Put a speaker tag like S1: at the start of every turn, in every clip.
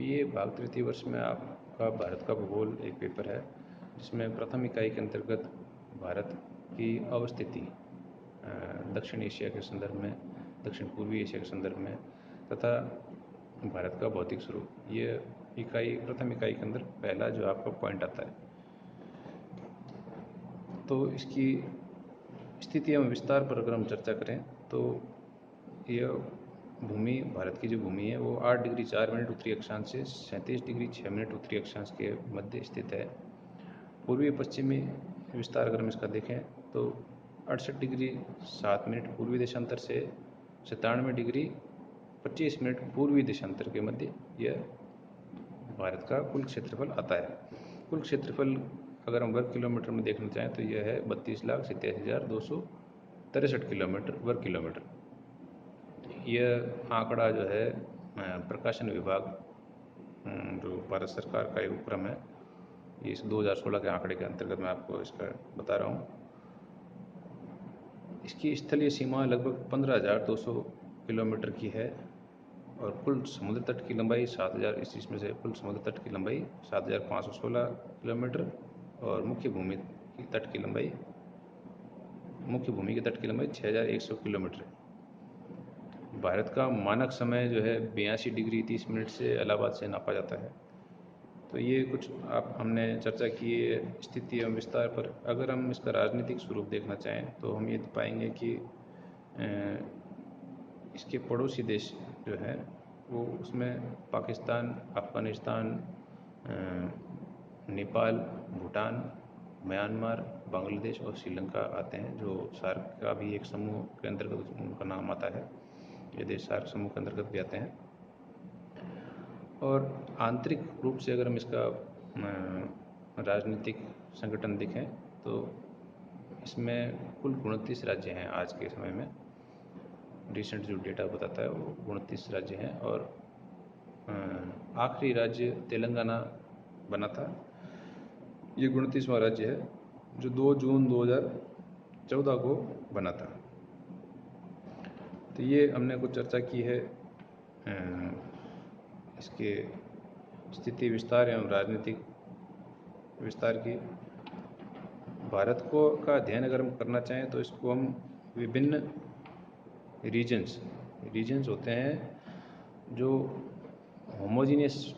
S1: ये भाग तृतीय वर्ष में आपका भारत का भूगोल एक पेपर है, जिसमें प्रथम इकाई के अंतर्गत भारत की अवस्थिति दक्षिण एशिया के संदर्भ में, दक्षिण पूर्वी एशिया के संदर्भ में तथा भारत का भौतिक स्वरूप, ये इकाई प्रथम इकाई के अंदर पहला जो आपका पॉइंट आता है। तो इसकी स्थिति एवं विस्तार पर अगर हम चर्चा करें तो यह भूमि, भारत की जो भूमि है वो 8 डिग्री 4 मिनट उत्तरी अक्षांश से 37 डिग्री 6 मिनट उत्तरी अक्षांश के मध्य स्थित है। पूर्वी पश्चिमी विस्तार अगर हम इसका देखें तो 68 डिग्री 7 मिनट पूर्वी देशांतर से 97 डिग्री 25 मिनट पूर्वी देशांतर के मध्य यह भारत का कुल क्षेत्रफल आता है। कुल क्षेत्रफल अगर हम वर्ग किलोमीटर में देखना चाहें तो यह है 32,87,263 किलोमीटर वर्ग किलोमीटर। यह आंकड़ा जो है प्रकाशन विभाग जो भारत सरकार का एक उपक्रम है, ये इस 2016 के आंकड़े के अंतर्गत मैं आपको इसका बता रहा हूँ। इसकी स्थलीय सीमा लगभग 15,200 किलोमीटर की है और कुल समुद्र तट की लंबाई 7,000, इसमें से कुल समुद्र तट की लंबाई 7,516 किलोमीटर और मुख्य भूमि की तट की लंबाई 6,100 किलोमीटर है। भारत का मानक समय जो है 82 डिग्री 30 मिनट से इलाहाबाद से नापा जाता है। तो ये कुछ हमने चर्चा की है स्थिति एवं विस्तार पर। अगर हम इसका राजनीतिक स्वरूप देखना चाहें तो हम ये पाएंगे कि इसके पड़ोसी देश जो है वो उसमें पाकिस्तान, अफ़गानिस्तान, नेपाल, भूटान, म्यांमार, बांग्लादेश और श्रीलंका आते हैं, जो सार्क का भी एक समूह के अंतर्गत उनका नाम आता है। ये देश सार्क समूह के अंतर्गत भी आते हैं। और आंतरिक रूप से अगर हम इसका राजनीतिक संगठन देखें तो इसमें कुल 29 राज्य हैं आज के समय में। रिसेंट जो डेटा बताता है वो 29 राज्य हैं और आखिरी राज्य तेलंगाना बना था। ये 29वां राज्य है जो 2 जून 2014 को बना था। तो ये हमने कुछ चर्चा की है इसके स्थिति विस्तार एवं राजनीतिक विस्तार की। भारत को का अध्ययन अगर हम करना चाहें तो इसको हम विभिन्न रीजन्स होते हैं जो homogeneous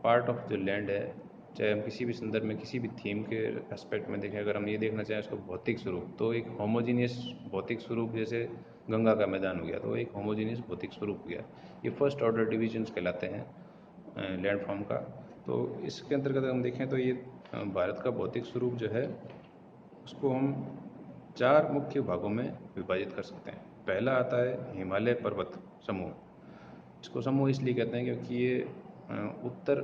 S1: part of the land है। चाहे हम किसी भी संदर्भ में किसी भी थीम के एस्पेक्ट में देखें, अगर हम ये देखना चाहें उसका भौतिक स्वरूप, तो एक होमोजीनियस भौतिक स्वरूप, जैसे गंगा का मैदान हो गया तो एक होमोजीनियस भौतिक स्वरूप हो गया। ये फर्स्ट ऑर्डर डिविजन्स कहलाते हैं लैंडफॉर्म का। तो इसके अंतर्गत हम देखें तो ये भारत का भौतिक स्वरूप जो है उसको हम 4 मुख्य भागों में विभाजित कर सकते हैं। पहला आता है हिमालय पर्वत समूह। इसको समूह इसलिए कहते हैं क्योंकि ये उत्तर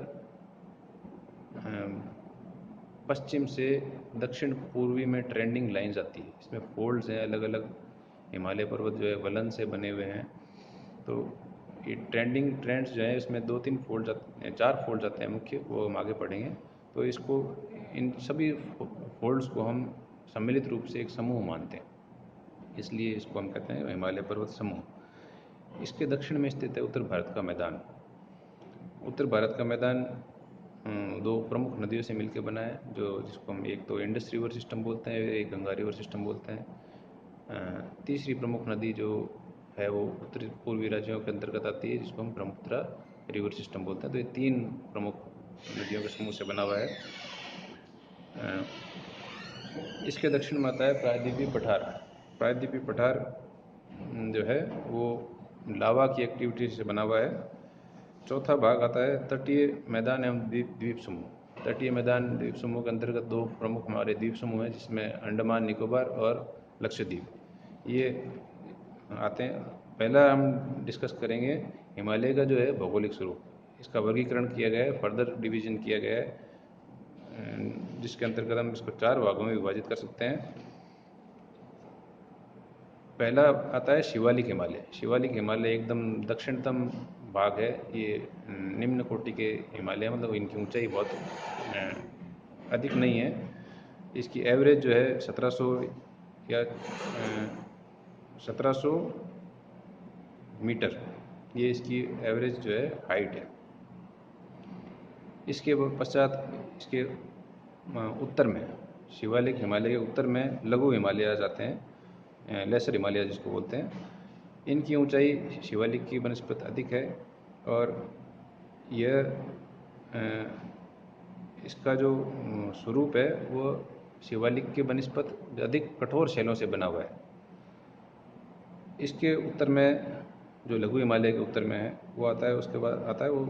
S1: पश्चिम से दक्षिण पूर्वी में ट्रेंडिंग लाइंस आती है। इसमें फोल्ड्स हैं, अलग अलग हिमालय पर्वत जो है वलन से बने हुए हैं। तो ये ट्रेंड्स जो है इसमें 2-3 फोल्ड 4 फोल्ड आते हैं मुख्य, वो हम आगे पढ़ेंगे। तो इसको इन सभी फोल्ड्स को हम सम्मिलित रूप से एक समूह मानते हैं, इसलिए इसको हम कहते हैं हिमालय पर्वत समूह। इसके दक्षिण में स्थित है उत्तर भारत का मैदान। उत्तर भारत का मैदान 2 प्रमुख नदियों से मिलकर बना है, जो जिसको हम एक तो इंडस रिवर सिस्टम बोलते हैं, एक गंगा रिवर सिस्टम बोलते हैं। तीसरी प्रमुख नदी जो है वो उत्तरी पूर्वी राज्यों के अंतर्गत आती है, जिसको हम ब्रह्मपुत्र रिवर सिस्टम बोलते हैं। तो ये 3 प्रमुख नदियों के समूह से बना हुआ है। इसके दक्षिण में आता है प्रायद्वीपीय पठार। प्रायद्वीपीय पठार जो है वो लावा की एक्टिविटी से बना हुआ है। चौथा भाग आता है तटीय मैदान एवं द्वीप समूह। तटीय मैदान द्वीप समूह के अंतर्गत 2 प्रमुख हमारे द्वीप समूह हैं, जिसमें अंडमान निकोबार और लक्षद्वीप ये आते हैं। पहला हम डिस्कस करेंगे हिमालय का जो है भौगोलिक स्वरूप। इसका वर्गीकरण किया गया है, फर्दर डिवीजन किया गया है, जिसके अंतर्गत हम इसको 4 भागों में विभाजित कर सकते हैं। पहला आता है शिवालिक हिमालय। शिवालिक हिमालय एकदम दक्षिणतम भाग है। ये निम्न कोटि के हिमालय, मतलब इनकी ऊंचाई बहुत अधिक नहीं है। इसकी एवरेज जो है 1700 या 1700 मीटर, ये इसकी एवरेज जो है हाइट है। इसके पश्चात इसके उत्तर में शिवालिक हिमालय के उत्तर में लघु हिमालय आते हैं, लेसर हिमालय जिसको बोलते हैं। इनकी ऊंचाई शिवालिक की बनस्पत अधिक है और यह इसका जो स्वरूप है वो शिवालिक के बनस्पत अधिक कठोर शैलों से बना हुआ है। इसके उत्तर में जो लघु हिमालय के उत्तर में है वो आता है, उसके बाद आता है वो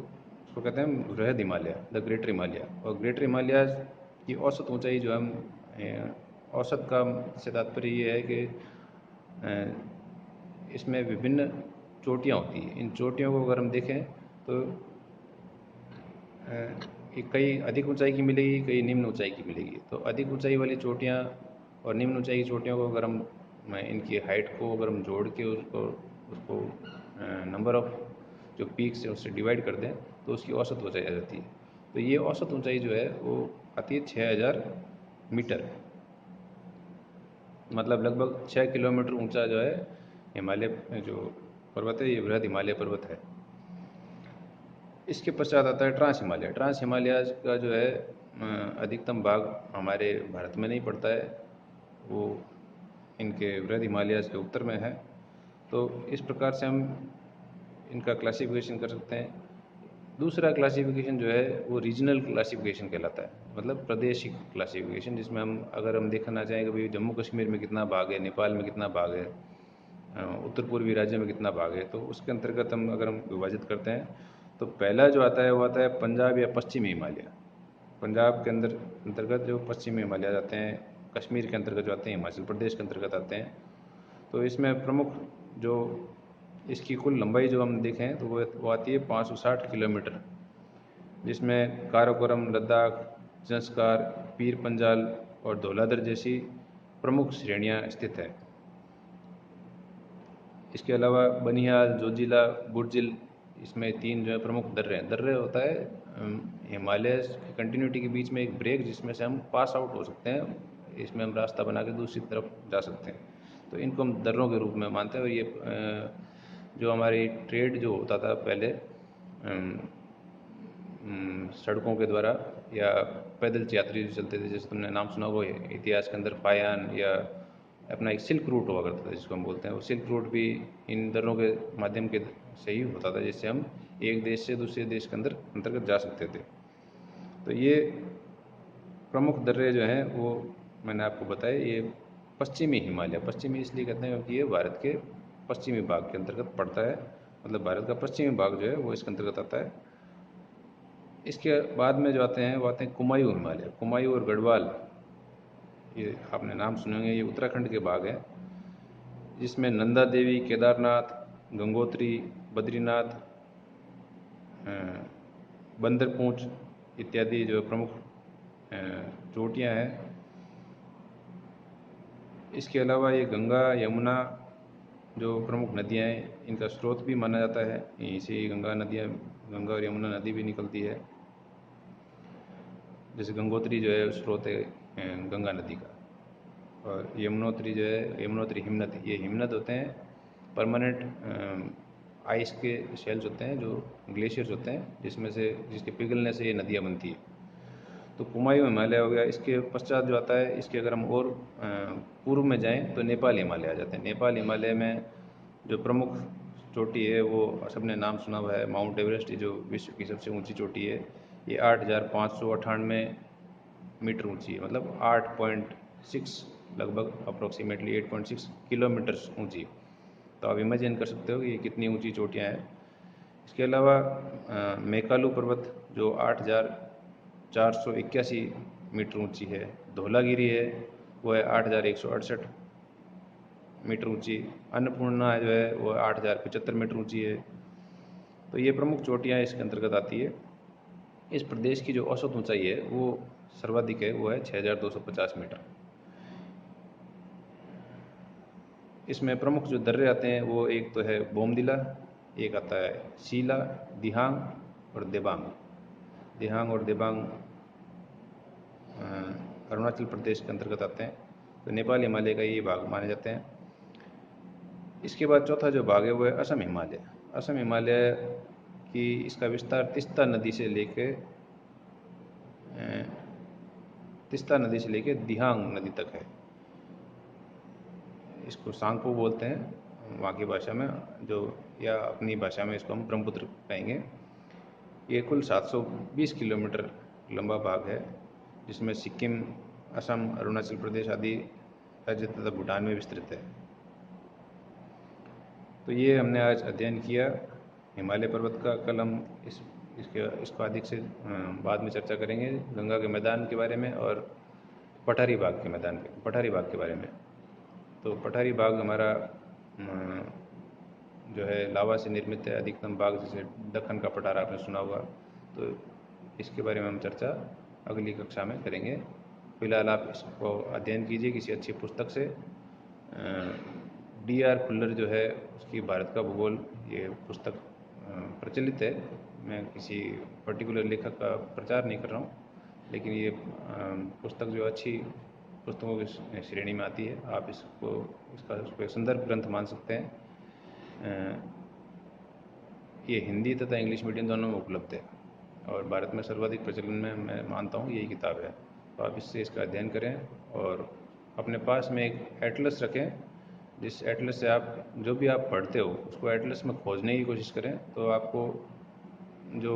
S1: उसको कहते हैं बृहद हिमालय, द ग्रेटर हिमालय। और ग्रेटर हिमालय की औसत ऊंचाई जो हम औसत का से तात्पर्य ये है कि इसमें विभिन्न चोटियाँ होती हैं। इन चोटियों को अगर हम देखें तो कई अधिक ऊंचाई की मिलेगी, कई निम्न ऊंचाई की मिलेगी। तो अधिक ऊंचाई वाली चोटियाँ और निम्न ऊंचाई की चोटियों को अगर हम इनकी हाइट को अगर हम जोड़ के उसको उसको नंबर ऑफ जो पीक्स है उससे डिवाइड कर दें तो उसकी औसत ऊंचाई आ जाती है। तो ये औसत ऊंचाई जो है वो आती है 6000 मीटर, मतलब लगभग 6 किलोमीटर ऊंचा जो है हिमालय जो पर्वत है, ये बृहद हिमालय पर्वत है। इसके पश्चात आता है ट्रांस हिमालय। ट्रांस हिमालय का जो है अधिकतम भाग हमारे भारत में नहीं पड़ता है, वो इनके बृहद हिमालय के उत्तर में है। तो इस प्रकार से हम इनका क्लासिफिकेशन कर सकते हैं। दूसरा क्लासिफिकेशन जो है वो रीजनल क्लासिफिकेशन कहलाता है, मतलब प्रादेशिक क्लासिफिकेशन, जिसमें हम अगर हम देखना चाहें कि भाई जम्मू कश्मीर में कितना भाग है, नेपाल में कितना भाग है, उत्तर पूर्वी राज्यों में कितना भाग है, तो उसके अंतर्गत हम अगर हम विभाजित करते हैं तो पहला जो आता है वो आता है पंजाब या पश्चिमी हिमालय। पंजाब के अंतर्गत जो पश्चिमी हिमालय आते हैं, कश्मीर के अंतर्गत जो आते हैं, हिमाचल प्रदेश के अंतर्गत आते हैं। तो इसमें प्रमुख जो इसकी कुल लंबाई जो हम देखें तो वो आती है 560 किलोमीटर, जिसमें काराकोरम, लद्दाख, जंस्कार, पीर पंजाल और धौलाधर जैसी प्रमुख श्रेणियां स्थित है। इसके अलावा बनिहाल, जोजिला, बुर्जिल, इसमें 3 जो है प्रमुख दर्रे हैं। दर्रे होता है हिमालय की कंटिन्यूटी के बीच में एक ब्रेक जिसमें से हम पास आउट हो सकते हैं, इसमें हम रास्ता बना के दूसरी तरफ जा सकते हैं। तो इनको हम दर्रों के रूप में मानते हैं। और ये जो हमारी ट्रेड जो होता था पहले सड़कों के द्वारा या पैदल यात्री जो चलते थे, जैसे तुमने नाम सुना हो इतिहास के अंदर पायान, या अपना एक सिल्क रूट हुआ करता था जिसको हम बोलते हैं, वो सिल्क रूट भी इन दर्रों के माध्यम के से ही होता था, जिससे हम एक देश से दूसरे देश के अंतर्गत जा सकते थे। तो ये प्रमुख दर्रे जो हैं वो मैंने आपको बताया। ये पश्चिमी हिमालय, पश्चिमी इसलिए कहते हैं क्योंकि ये भारत के पश्चिमी भाग के अंतर्गत पड़ता है, मतलब भारत का पश्चिमी भाग जो है वो इसके अंतर्गत आता है। इसके बाद में जो आते हैं वो आते हैं कुमायूं हिमालय। कुमायूं और गढ़वाल, ये आपने नाम सुने होंगे, ये उत्तराखंड के भाग हैं, जिसमें नंदा देवी, केदारनाथ, गंगोत्री, बद्रीनाथ, बंदरपूंछ इत्यादि जो प्रमुख चोटियाँ हैं। इसके अलावा ये गंगा, यमुना जो प्रमुख नदियाँ हैं, इनका स्रोत भी माना जाता है। यहीं से गंगा और यमुना नदी भी निकलती है। जैसे गंगोत्री जो है स्रोत है गंगा नदी का, और यमुनोत्री जो है, यमुनोत्री हिमनद, ये हिमनद होते हैं परमानेंट आइस के शेल्स होते हैं, जो ग्लेशियर्स होते हैं, जिसके पिघलने से ये नदियाँ बनती है। तो कुमायूं हिमालय हो गया। इसके पश्चात जो आता है, इसके अगर हम और पूर्व में जाएं तो नेपाल हिमालय आ जाते हैं। नेपाल हिमालय में जो प्रमुख चोटी है वो सबने नाम सुना हुआ है, माउंट एवरेस्ट, जो विश्व की सबसे ऊंची चोटी है। ये 8598 मीटर ऊंची है, मतलब 8.6, लगभग अप्रोक्सीमेटली 8.6 किलोमीटर ऊंची। तो आप इमेजिन कर सकते हो कि ये कितनी ऊंची चोटियाँ हैं। इसके अलावा मेकालू पर्वत जो 8481 मीटर ऊंची है। धौलागिरी है वो है 8168 मीटर ऊंची। अन्नपूर्णा जो है वो 8075 मीटर ऊंची है। तो ये प्रमुख चोटियाँ इसके अंतर्गत आती है। इस प्रदेश की जो औसत ऊंचाई है वो सर्वाधिक है, वो है 6250 मीटर। इसमें प्रमुख जो दर्रे आते हैं वो एक तो है बोमदिला, एक आता है शीला, दिहांग और देबांग। दिहांग और देबांग अरुणाचल प्रदेश के अंतर्गत आते हैं। तो नेपाल हिमालय का ये भाग माने जाते हैं। इसके बाद चौथा जो भाग है वो है असम हिमालय। असम हिमालय की इसका विस्तार तीस्ता नदी से लेकर तीस्ता नदी से लेकर दिहांग नदी तक है। इसको सांगपो बोलते हैं वहाँ की भाषा में, जो या अपनी भाषा में इसको हम ब्रह्मपुत्र कहेंगे। ये कुल 720 किलोमीटर लंबा भाग है, जिसमें सिक्किम, असम, अरुणाचल प्रदेश आदि राज्य तथा भूटान में विस्तृत है। तो ये हमने आज अध्ययन किया हिमालय पर्वत का। कल हम इसको अधिक से बाद में चर्चा करेंगे गंगा के मैदान के बारे में और पठारी बाग के बारे में। तो पठारी बाग हमारा जो है लावा से निर्मित है, अधिकतम बाग, जैसे दक्कन का पठार आपने सुना होगा। तो इसके बारे में हम चर्चा अगली कक्षा में करेंगे। फिलहाल आप इसको अध्ययन कीजिए किसी अच्छी पुस्तक से। D.R. खुल्लर जो है उसकी भारत का भूगोल, ये पुस्तक प्रचलित है। मैं किसी पर्टिकुलर लेखक का प्रचार नहीं कर रहा हूँ, लेकिन ये पुस्तक जो अच्छी पुस्तकों की श्रेणी में आती है। आप इसको एक संदर्भ ग्रंथ मान सकते हैं। ये हिंदी तथा इंग्लिश मीडियम दोनों में उपलब्ध है और भारत में सर्वाधिक प्रचलन में मैं मानता हूँ यही किताब है। तो आप इसका अध्ययन करें और अपने पास में एक एटलस रखें, जिस एटलस से आप जो भी आप पढ़ते हो उसको एटलस में खोजने की कोशिश करें। तो आपको जो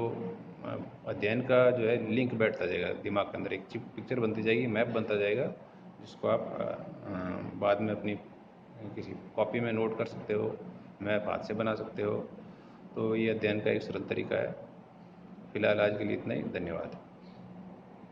S1: अध्ययन का जो है लिंक बैठता जाएगा दिमाग के अंदर, एक पिक्चर बनती जाएगी, मैप बनता जाएगा, जिसको आप बाद में अपनी किसी कॉपी में नोट कर सकते हो, मैप हाथ से बना सकते हो। तो ये अध्ययन का एक सरल तरीका है। फिलहाल आज के लिए इतना ही। धन्यवाद।